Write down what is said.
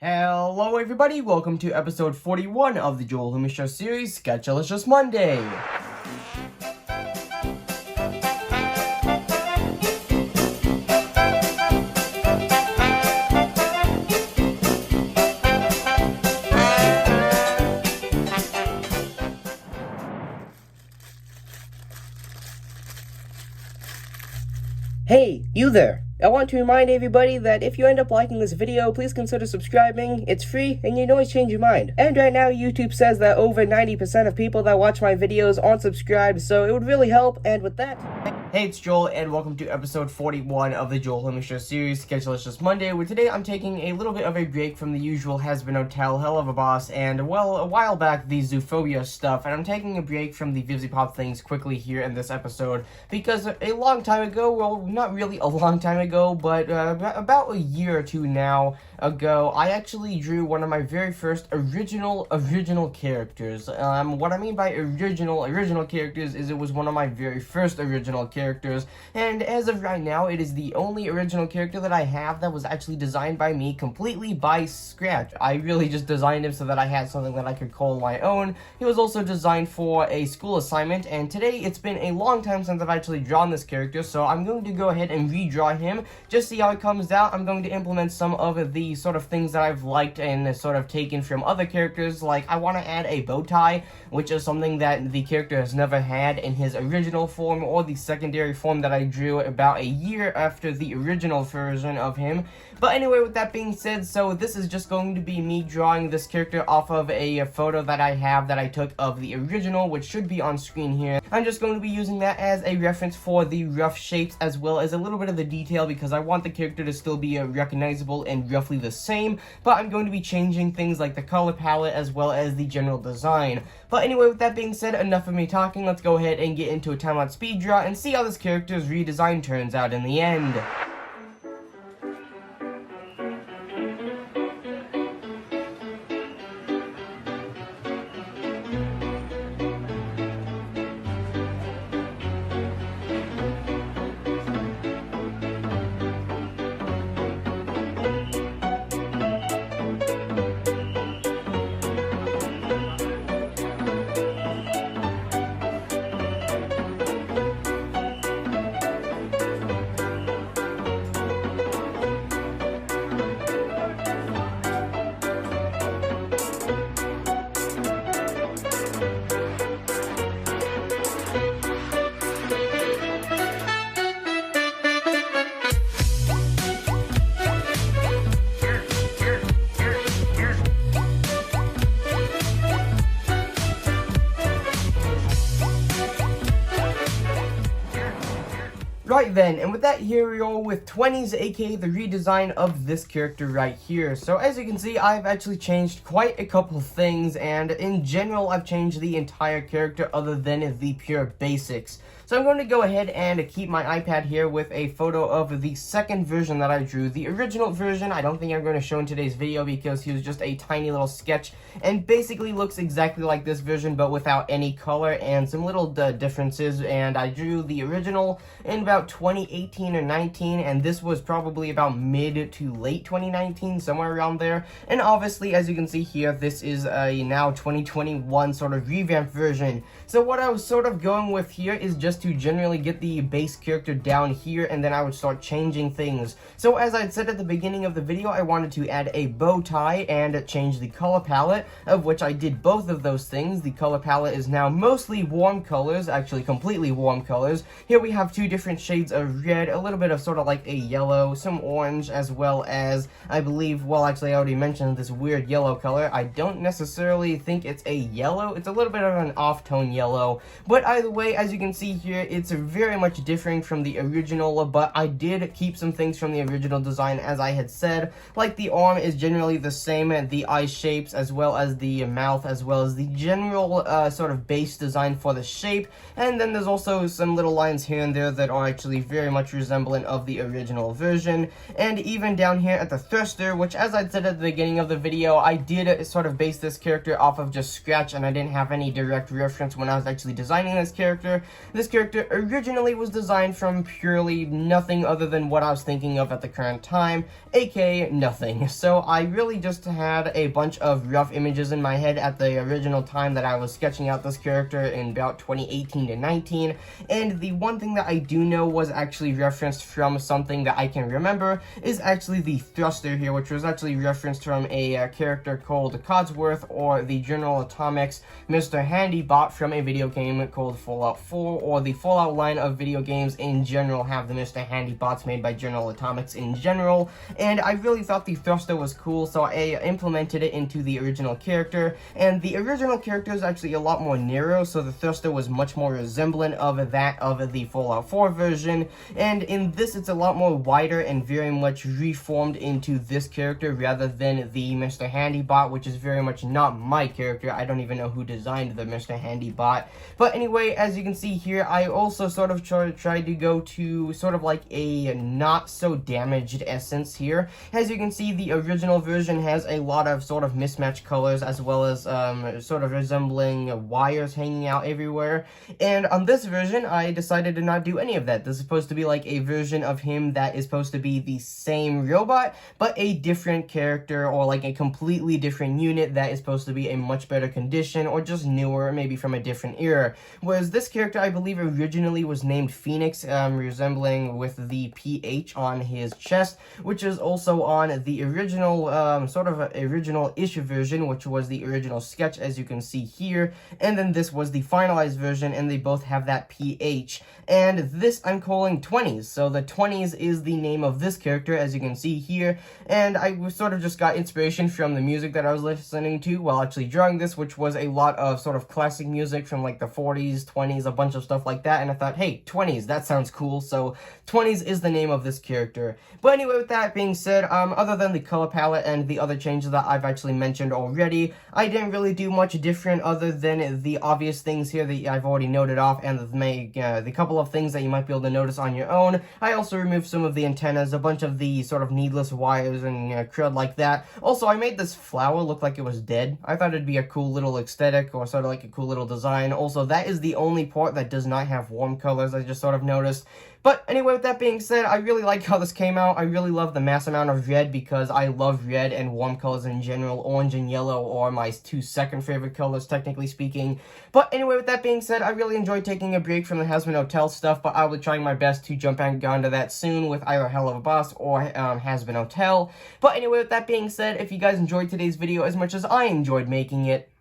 Hello everybody, welcome to episode 41 of the Joel Loomis Show series, Sketcheleshious Monday. Hey, you there! I want to remind everybody that if you end up liking this video, please consider subscribing. It's free, and you can always change your mind. And right now, YouTube says that over 90% of people that watch my videos aren't subscribed, so it would really help, and with that... Hey, it's Joel, and welcome to episode 41 of the Joel Loomis Show series, Sketcheleshious Monday, where today I'm taking a little bit of a break from the usual Has-Been Hotel, Hell of a Boss, and, well, a while back, the Zoophobia stuff, and I'm taking a break from the VivziePop things quickly here in this episode, because a long time ago, well, not really a long time ago, but about a year or two now ago, I actually drew one of my very first original characters. What I mean by original characters is it was one of my very first original characters, and as of right now, it is the only original character that I have that was actually designed by me completely by scratch. I really just designed him so that I had something that I could call my own. He was also designed for a school assignment, and today it's been a long time since I've actually drawn this character, so I'm going to go ahead and redraw him, just see how it comes out. I'm going to implement some of the sort of things that I've liked and sort of taken from other characters, like I want to add a bow tie, which is something that the character has never had in his original form or the secondary form that I drew about a year after the original version of him. But anyway, with that being said, so this is just going to be me drawing this character off of a photo that I have that I took of the original, which should be on screen here. I'm just going to be using that as a reference for the rough shapes as well as a little bit of the detail, because I want the character to still be recognizable and roughly the same, but I'm going to be changing things like the color palette as well as the general design. But anyway, with that being said, enough of me talking. Let's go ahead and get into a timeline speed draw and see how this character's redesign turns out in the end. Right then, and with that, here we are with 20s, aka the redesign of this character right here. So as you can see, I've actually changed quite a couple things, and in general, I've changed the entire character other than the pure basics. So I'm going to go ahead and keep my iPad here with a photo of the second version that I drew. The original version, I don't think I'm going to show in today's video because he was just a tiny little sketch and basically looks exactly like this version but without any color and some little differences. And I drew the original in about 2018 or 19, and this was probably about mid to late 2019, somewhere around there. And obviously, as you can see here, this is a now 2021 sort of revamped version. So what I was sort of going with here is just to generally get the base character down here, and then I would start changing things. So as I said at the beginning of the video, I wanted to add a bow tie and change the color palette, of which I did both of those things. The color palette is now mostly warm colors, actually completely warm colors. Here we have two different shades of red, a little bit of sort of like a yellow, some orange, as well as, I believe, well actually I already mentioned this weird yellow color. I don't necessarily think it's a yellow, it's a little bit of an off-tone yellow, but either way, as you can see here, it's very much differing from the original, but I did keep some things from the original design as I had said, like the arm is generally the same, the eye shapes, as well as the mouth, as well as the general sort of base design for the shape, and then there's also some little lines here and there that are actually very much resemblant of the original version. And even down here at the thruster, which as I said at the beginning of the video, I did sort of base this character off of just scratch, and I didn't have any direct reference when I was actually designing this character. This character originally was designed from purely nothing other than what I was thinking of at the current time, aka nothing. So I really just had a bunch of rough images in my head at the original time that I was sketching out this character in about 2018 to 19, and the one thing that I do know was actually referenced from something that I can remember is actually the thruster here, which was actually referenced from a character called Codsworth, or the General Atomics Mr. Handy bot from a video game called Fallout 4, or the Fallout line of video games in general have the Mr. Handy bots made by General Atomics in general, and I really thought the thruster was cool, so I implemented it into the original character, and the original character is actually a lot more narrow, so the thruster was much more resemblant of that of the Fallout 4 version, and in this it's a lot more wider and very much reformed into this character rather than the Mr. Handy bot, which is very much not my character. I don't even know who designed the Mr. Handy bot. But anyway, as you can see here, I also sort of tried to go to sort of like a not so damaged essence here. As you can see, the original version has a lot of sort of mismatched colors, as well as sort of resembling wires hanging out everywhere. And on this version, I decided to not do any of that. This is supposed to be like a version of him that is supposed to be the same robot, but a different character, or like a completely different unit that is supposed to be a much better condition, or just newer, maybe from a different era. Whereas this character, I believe, originally was named Phoenix, resembling with the PH on his chest, which is also on the original, sort of original-ish version, which was the original sketch, as you can see here, and then this was the finalized version, and they both have that PH. And this I'm calling 20s, so the 20s is the name of this character, as you can see here, and I sort of just got inspiration from the music that I was listening to while actually drawing this, which was a lot of sort of classic music from like the 40s, 20s, a bunch of stuff like that, and I thought, hey, 20s, that sounds cool, so 20s is the name of this character. But anyway, with that being said, other than the color palette and the other changes that I've actually mentioned already, I didn't really do much different other than the obvious things here that I've already noted off, and the couple of things that you might be able to notice on your own. I also removed some of the antennas, a bunch of the sort of needless wires and crud like that. Also, I made this flower look like it was dead. I thought it'd be a cool little aesthetic, or sort of like a cool little design. Also, that is the only part that does not have warm colors, I just sort of noticed. But anyway, with that being said, I really like how this came out. I really love the mass amount of red, because I love red and warm colors in general. Orange and yellow are my two second favorite colors, technically speaking. But anyway, with that being said, I really enjoyed taking a break from the Hazbin Hotel stuff, but I will be trying my best to jump back onto that soon with either Hell of a Boss or Hazbin Hotel. But anyway, with that being said, if you guys enjoyed today's video as much as I enjoyed making it,